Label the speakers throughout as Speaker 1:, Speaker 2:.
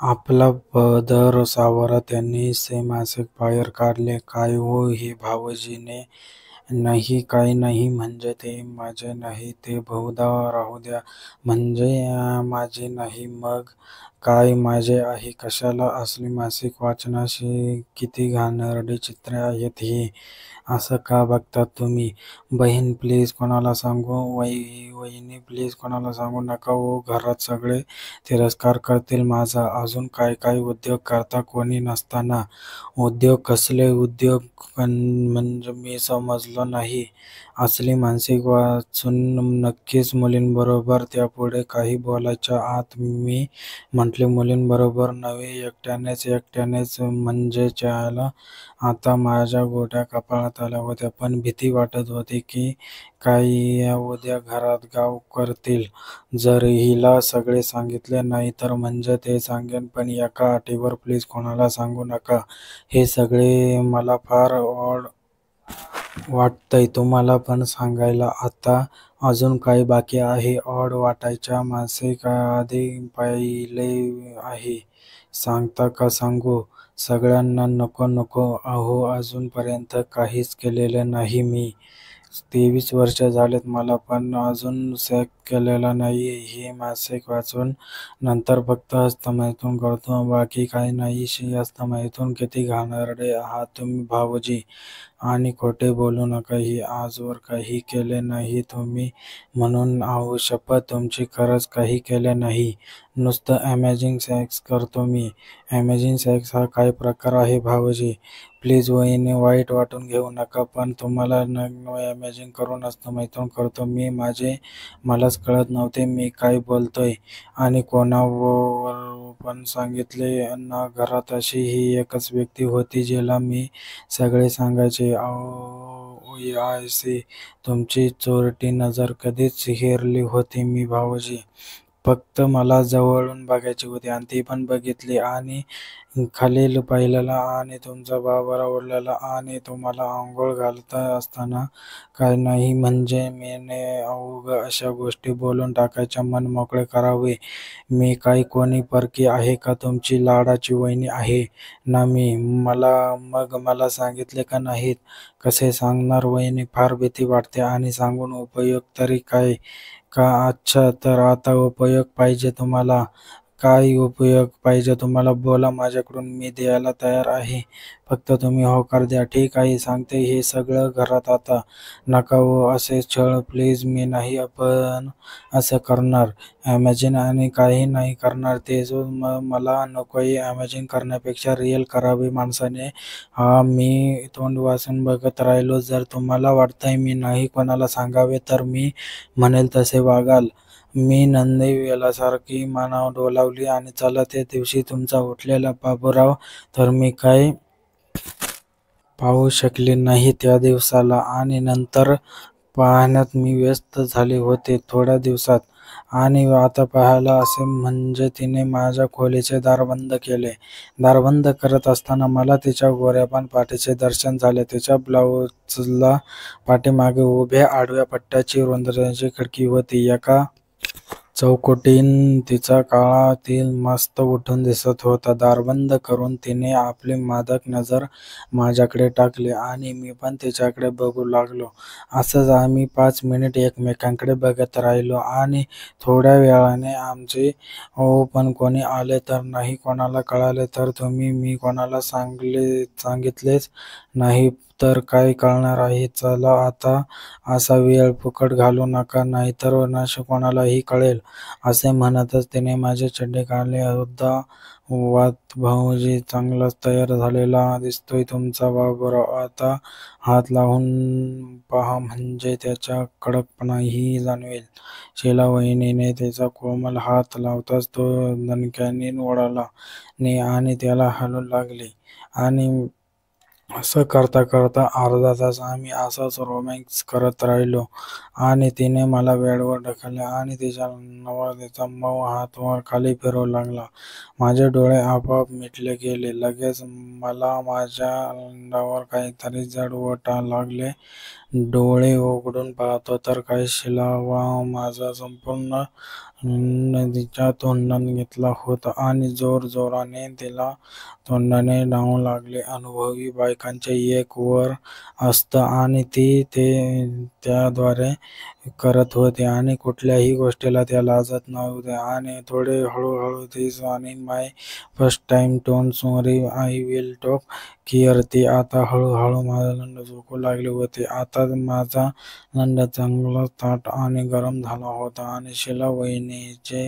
Speaker 1: आपला पदर सावरत त्यांनी से मासिक बाहेर काढले. काय हो हे भावजीने? नाही काही नाही म्हणजे ते माझे नाही, ते बहुधा राहू द्या. म्हणजे माझे नाही मग काय माझे आहे? कशाला असली मासिक वाचनाशी? किती घाणेरडी चित्रे आहेत ही. असं का बघतात तुम्ही? बहीण प्लीज कोणाला सांगू? वहिनी प्लीज कोणाला सांगू नका हो, घरात सगळे तिरस्कार करतील माझा. अजून काय काय उद्योग करता कोणी नसताना? उद्योग कसले उद्योग? म्हणजे मी समजलो नाही. असली मानसिक वाचून नक्कीच मुलींबरोबर. त्यापुढे काही बोलायच्या आत मी म्हटले, मुलींबरोबर नव्हे, एकट्यानेच म्हणजे च्याला. आता माझ्या गोट्या कपाळात आल्या होत्या, पण भीती वाटत होती की काय या उद्या घरात गाव करतील. जर हिला सगळे सांगितले नाही तर म्हणजे ते सांगेन, पण एका अटीवर प्लीज कोणाला सांगू नका. हे सगळे मला फार ऑड वाटतंय. तुम्हाला पण सांगायला. आता अजून काही बाकी आहे ऑड वाटायच्या? मासिक आधी पाहिले आहे. सांगता का सांगू सगळ्यांना? नको नको. अहो अजूनपर्यंत काहीच केलेले नाही मी. 23 वर्ष झालेत मला, पण अजून सेक्स केलेला नाहीये. हे मासिक वाचून नंतर फक्त हस्तमैथून करतो, बाकी काही नाही. शी, हस्तमैथून? किती घाणेरडे आहात तुम्ही भाऊजी. आणि खोटे बोलू नका. ही आजवर काही केले नाही तुम्ही म्हणून. अहो शपथ तुमची, खरंच काही केले नाही. नुसतं अमेझिंग सेक्स करतो मी. अमेझिंग सेक्स हा काय प्रकार आहे भाऊजी? प्लीज वहिनी वाईट वाटून घेऊ नका, पण तुम्हाला अमेझिंग करून हस्तमैथून करतो मी. मलाच कळत नव्हते मी काय बोलतोय आणि कोणावर पण सांगितले ना. घरात अशी ही एकच व्यक्ती होती जिला मी सगळे सांगायचे. I see. तुमची चोरटी नजर कधीच हेरली होती मी भाऊजी. फक्त मला जवळून बघायची होती आणि ती पण बघितली. आणि खालील पाहिलेला आणि तुमचा बाबर आवडलेला आणि तुम्हाला अंघोळ घालत असताना काय नाही म्हणजे मीने अवघ अशा गोष्टी बोलून टाकायच्या, मन मोकळे करावे. मी काय कोणी परकी आहे का? तुमची लाडाची वहिनी आहे ना मी. मग मला सांगितले का नाहीत? कसे सांगणार वहिनी, फार भीती वाटते. आणि सांगून उपयोग तरी काय का? अच्छा, तर आता उपयोग पाहिजे तुम्हाला. काय उपयोग पाहिजे तुम्हाला? बोला, माझ्याकडून मी द्यायला तयार आहे. फक्त तुम्ही होकार द्या. ठीक आहे, सांगते हे सगळं घरात आता. नका हो असे छळ प्लीज. मी नाही पण असं करणार. इमॅजिन आणि काही नाही करणार. ते जो मला नकोय. इमॅजिन करण्यापेक्षा रिअल करावे माणसाने. हा, मी तोंड वाचून बघत राहिलो. जर तुम्हाला वाटतंय मी नाही कोणाला सांगावे तर मी म्हणेल तसे वागाल. मी नंदी वेलासारखी मान डोलावली. आणि चला, त्या दिवशी तुमचा उठलेला बाबूराव तर मी काय पाहू शकले नाही त्या दिवसाला. आणि नंतर पाहण्यात मी व्यस्त झाले होते थोड्या दिवसात. आणि आता पाहायला असे म्हणजे तिने माझ्या खोलीचे दार बंद केले. दार बंद करत असताना मला तिच्या गोऱ्यापान पाठीचे दर्शन झाले. तिच्या ब्लाऊजला पाठीमागे उभ्या आडव्या पट्ट्याची रुंदीची खिडकी होती. एका चौकटीन तिचा काळा तिल मस्त उठून दिसत होता. दार बंद करून तिने आपली मादक नजर माझ्याकडे टाकली आणि मी पण तिच्याकडे बघू लागलो. असंच आम्ही 5 मिनिट एकमेकांकडे बघत राहिलो. आणि थोड्या वेळाने आमचे हो, पण कोणी आले तर नाही, कोणाला कळाले तर तुम्ही. मी कोणाला सांगितलेच नाही तर काय कळणार आहे? चला आता असा वेळ फुकट घालवू नका, नाहीतर कोणालाही कळेल. असे म्हणतच तिने माझी चड्डी काढली. हुद्दा वात भाऊजी, चांगलाच तयार झालेला दिसतोय तुमचा बाबूराव. आता हात लावून पहा म्हणजे त्याचा कडकपणाही जाणवेल. शीला वहिनीने तिचा कोमल हात लावताच तो दणक्याने उडाला आणि त्याला हलू लागली. आणि असं करता करता अर्धा तास आम्ही असंच रोमॅन्स करत राहिलो. आणि तिने मला बेडवर ढकलले आणि तिच्या नवरदेवाचा मऊ हात वर खाली फिरवू लागला. माझे डोळे आपोआप मिटले गेले. लगेच मला माझ्या अंगावर काहीतरी जड वाटायला लागले. डोळे उघडून पाहतो तर काय शीला, वा, माझा संपूर्ण नदीच्या तोंडात घेतला होता आणि जोरजोराने तिला तोंडाने लावू लागले. अनुभवी बायकांचे एक वर असतं आणि ती ते त्याद्वारे करत होती आणि कुठल्याही गोष्टीला त्या लाजत नव्हत्या. आणि थोडे हळूहळू "धिस आणि my first time, don't worry, I will take care" ती आता हळूहळू माझा नंद झोपू लागली होती. आता माझा नंद चांगला ताठ आणि गरम झाला होता आणि शीला वहिनीचे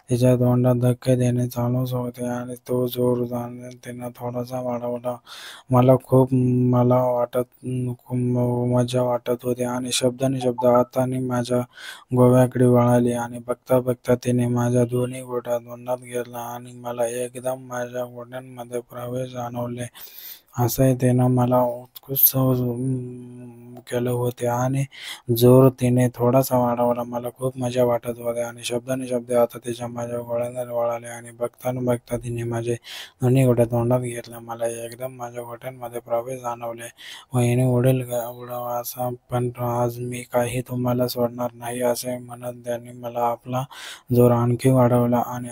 Speaker 1: तिच्या तोंडात धक्के देणे चालूच होते आणि तो जोर तिनं थोडासा वाढवला. मला खूप मजा वाटत होती आणि शब्दानिशब्द हाताने माझ्या गोव्याकडे वळाली आणि बघता बघता तिने माझ्या दोन्ही बोटा तोंडात घेतला आणि मला एकदम माझ्या घोट्यांमध्ये प्रवेश जाणवले. असंही तिनं मला उत्कट केलं होते आणि जोर तिने थोडासा वाढवला. मला खूप मजा वाटत होती आणि शब्दानिशब्द आता तिच्या माझ्या घोड्यांवर वळाले आणि बघता बघता तिने माझे दोन्ही घोटे तोंडात घेतले. मला एकदम माझ्या घोट्यांमध्ये प्रवेश जाणवले. वहिनी उडेल असा, पण आज मी काही तुम्हाला सोडणार नाही असे म्हणत त्यांनी मला आपला जोर आणखी वाढवला आणि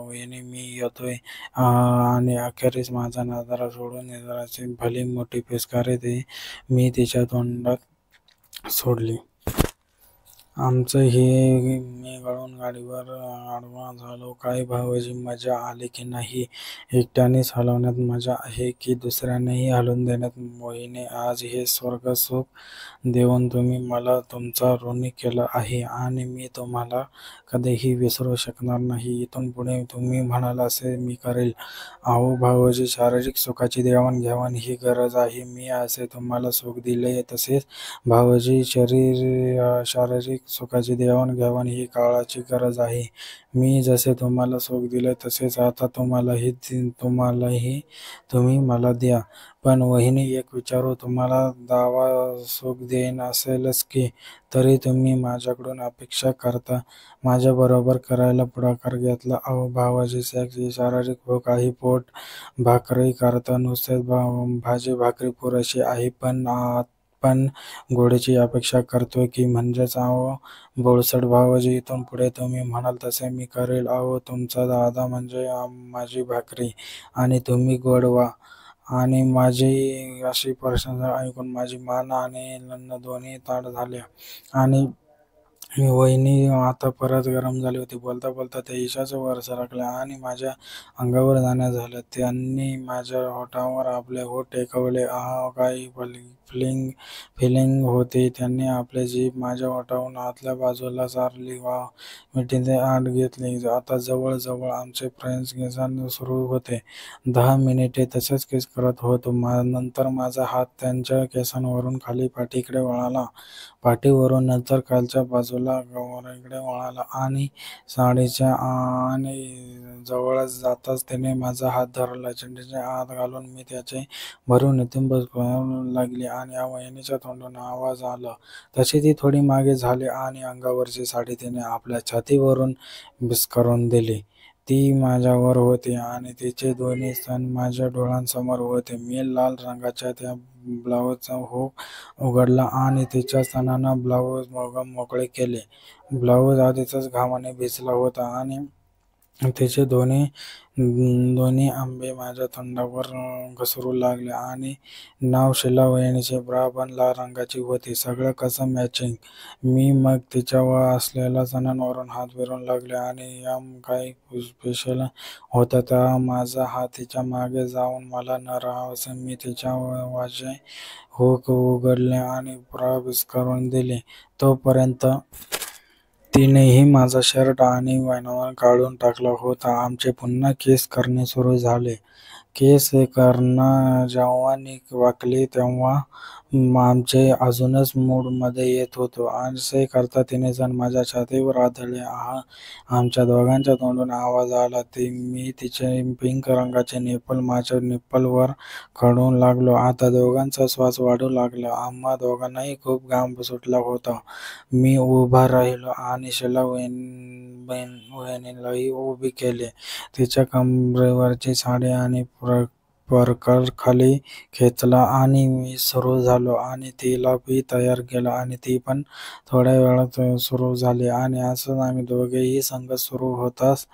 Speaker 1: वहिनी मी येतोय आणि अखेरीस माझा नजारा सोडून निराची भली मोठी पिचकारी मी तिच्या तोंडात सोडली. आमचं हे मी गळून गाडीवर आडवा झालो. काय भावजी, मजा आली की नाही? एकट्यानेच हलवण्यात मजा आहे की दुसऱ्यांनाही हलवून देण्यात? वहिनी, आज हे स्वर्गसुख देऊन तुम्ही मला तुमचा ऋणी केलं आहे आणि मी तुम्हाला कधीही विसरू शकणार नाही. इथून पुढे तुम्ही म्हणाल असे मी करेल. अहो भावजी, शारीरिक सुखाची देवाणघेवाण ही गरज आहे. मी असे तुम्हाला सुख दिले तसेच भावजी, शारीरिक सुखाची देवाणघेवाण ही काळाची गरज आहे. मी जसे तुम्हाला सुख दिले तसेच आता तुम्हालाही तुम्ही मला द्या. पण वहिनी, एक विचारू? तुम्हाला दावा सुख देईन असेलच की, तरी तुम्ही माझ्याकडून अपेक्षा करता माझ्याबरोबर करायला पुढाकार घेतला. अहो भावजी, सेक्स ही शारीरिक भूक आहे. पोट भाकरी करता नुसतेच भाजी भाकरी पुरेशी आहे, पण गोडीची अपेक्षा करतोय की, म्हणजेच? अहो बोळसट भावजी, इथून पुढे तुम्ही म्हणाल तसे मी करेल. अहो तुमचा दादा म्हणजे माझी भाकरी आणि तुम्ही गोड व्हा. आणि माझी अशी प्रशंसा ऐकून माझी मान आणि नंद दोन्ही ताठ झाल्या आणि वहिनी आता परत गरम झाली होती. बोलता बोलता त्या ईशाच्या वर सरकल्या आणि माझ्या अंगावर जाण्या झाल्या. त्यांनी माझ्या होठावर आपले होठ टेकवले. आहा, काय फिलिंग होती! त्यांनी आपली जीभ माझ्या होठावरून आतल्या बाजूला सारली. वाह, मिठीने आत घेतली. आता जवळ जवळ आमचे प्रेम सुरू होते. 10 मिनिटे तसेच किस करत होतो. नंतर माझा हात त्यांच्या केसांवरून खाली पाठीकडे वळाला, पाठीवरून नंतर खालच्या बाजूला गवारीकडे वळाला आणि साडीच्या आणि जवळच जाताच तिने माझा हात धरला. चड्डीच्या आत घालून मी त्याचे भरून नितंब करू लागली आणि वहिनीच्या तोंडून आवाज आला तशी ती थोडी मागे झाली आणि अंगावरची साडी तिने आपल्या छातीवरून विस्करून दिली. ती माझ्यावर होती आणि तिचे दोन्ही स्तन माझ्या डोळ्यांसमोर होते. मी लाल रंगाच्या त्या ब्लाऊजचा हुक उघडला आणि तिच्या स्तनांना ब्लाऊज मोकळे केले. ब्लाऊज आधीच घामाने भिजला होता आणि तिचे दोन्ही आंबे माझ्या तोंडावर घसरू लागले आणि नाव शीला वहिनीची ब्रा पण लाल रंगाची होती. सगळं कसं मॅचिंग! मी मग तिच्यावर असलेल्या स्तनांवरून हात फिरवू लागले आणि काय स्पेशल होतं त्या माझा हात तिच्या मागे जाऊन मला न राहावसे मी तिच्या वाचे हुक उघडले आणि ब्रा विस्करून दिली. तोपर्यंत तिनेही माझा शर्ट आणि वैनावरण काढून टाकला होता. आमचे पुन्हा किस करणे सुरू झाले. केस करणं जेव्हा वाकली तेव्हा आमचे अजूनच मूडमध्ये येत होतो. असे करता तिने जण माझ्या छातीवर हात धरले. आहा! आमच्या दोघांच्या तोंडून आवाज आला. मी तिचे पिंक रंगाचे निप्पल माझ्या निप्पलवर खडू लागलो. आता दोघांचा श्वास वाढू लागला. आम्हा दोघांनाही खूप घाम सुटला होता. मी उभा राहिलो आणि शीला वहिनीलाही उभी केले. तिच्या कमरेवरची साडी आणि परकर खाली खेचला आणि मी सुरू झालो आणि तिला बी तयार केलं आणि ती पण थोड्या वेळात सुरू झाली आणि असंच आम्ही दोघेही संगत सुरू होताच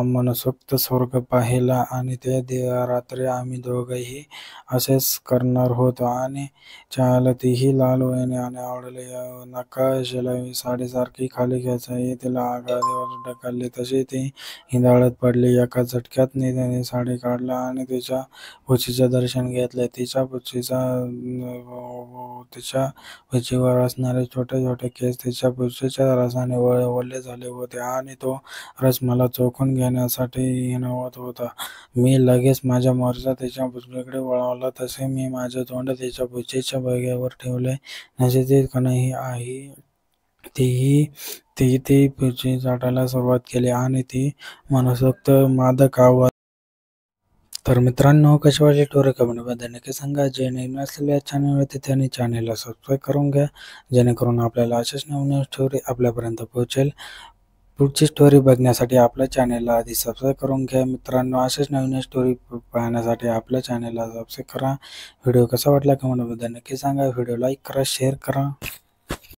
Speaker 1: मनसोक्त स्वर्ग पाहिला आणि त्या रात्री आम्ही दोघंही असेच करणार होतो आणि चहाला तीही लाल वहिनी आणि आवडली नकाशाला साडीसारखी खाली खेचाई तिला आघाडीवर ढकलली तशी ती हिंदाळत पडली. एका झटक्यात त्याने साडी काढला आणि तिच्या पुशीचं दर्शन घेतले. तिच्या पुशीवर असणारे छोटे छोटे केस तिच्या पुशीच्या रसाने ओले झाले होते आणि तो रस मला चोखून घेण्यासाठी हिणवत होता. मी लगेच माझ्या मोर्चा तिच्या पुशीकडे वळवला तसे मी माझे तोंड तिच्या पुशीच्या बग्यावर ठेवले. नशीब कणही आहे ती पुशी चाटायला सुरुवात केली आणि ती मनसोक्त मादक आवाज. तर मित्रांनो, कशी वाटली स्टोरी कमेंटमध्ये नक्की सांगा. जे नवीन असलेल्या चॅनलवरती त्यांनी चॅनलला सबस्क्राईब करून घ्या, जेणेकरून आपल्याला अशाच नवीन स्टोरी आपल्यापर्यंत पोहोचेल. पुढची स्टोरी बघण्यासाठी आपल्या चॅनलला आधी सबस्क्राईब करून घ्या. मित्रांनो, अशाच नवीन स्टोरी पाहण्यासाठी आपल्या चॅनलला सबस्क्राईब करा. व्हिडिओ कसा वाटला कमेंटमध्ये नक्की सांगा. व्हिडिओ लाईक करा, शेअर करा.